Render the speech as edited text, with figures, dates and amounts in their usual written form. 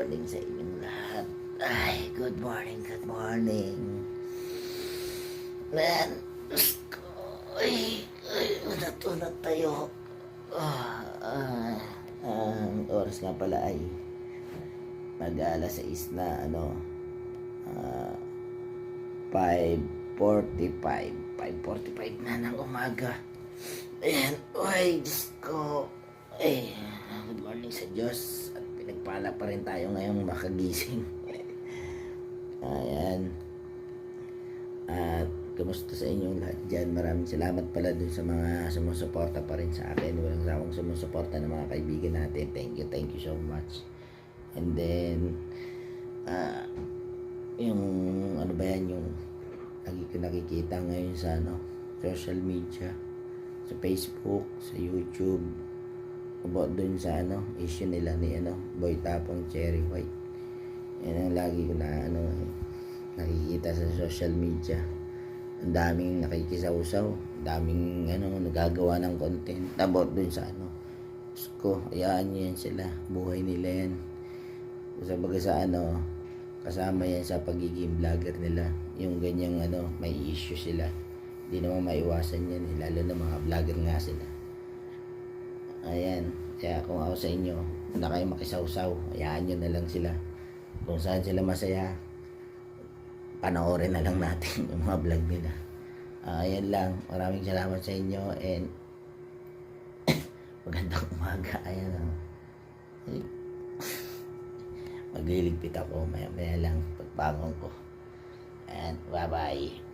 morning sa inyong lahat. Ay, good morning, good morning. Man, Diyos ko. Unat-unat tayo. Ang oras nga pala ay mag-alas 6 na, 5:45. 5:45 na ng umaga. Ayan, ay, Diyos ko. Good morning sa Diyos. At pinagpala pa rin tayo ngayong makagising. Ayan. At kumusta sa inyong lahat dyan? Maraming salamat pala dun sa mga sumusuporta pa rin sa akin. Walang sawang sumusuporta ng mga kaibigan natin. Thank you so much. And then, yung ano ba yan, yung lagi ko nakikita ngayon sa social media, sa Facebook, sa YouTube, about dun sa issue nila ni Boy Tapang Cherry White. Yan ang lagi ko na nakikita sa social media. Ang daming nakikisawsaw, daming nagagawa ng content about dun sa ko, ayaan nyo yan sila, buhay nila yan. Sabaga sa kasama yan sa pagiging vlogger nila, yung ganyang may issue sila, hindi naman maiwasan yan lalo na mga vlogger nga sila. Ayan, kaya kung ako sa inyo, na kayo makisawsaw, ayaan nyo na lang sila. Kung saan sila masaya, panoorin na lang natin yung mga vlog nila. Ayan lang, maraming salamat sa inyo and magandang umaga. Ayan magliligpit ako maya lang pagbangon ko. And bye bye.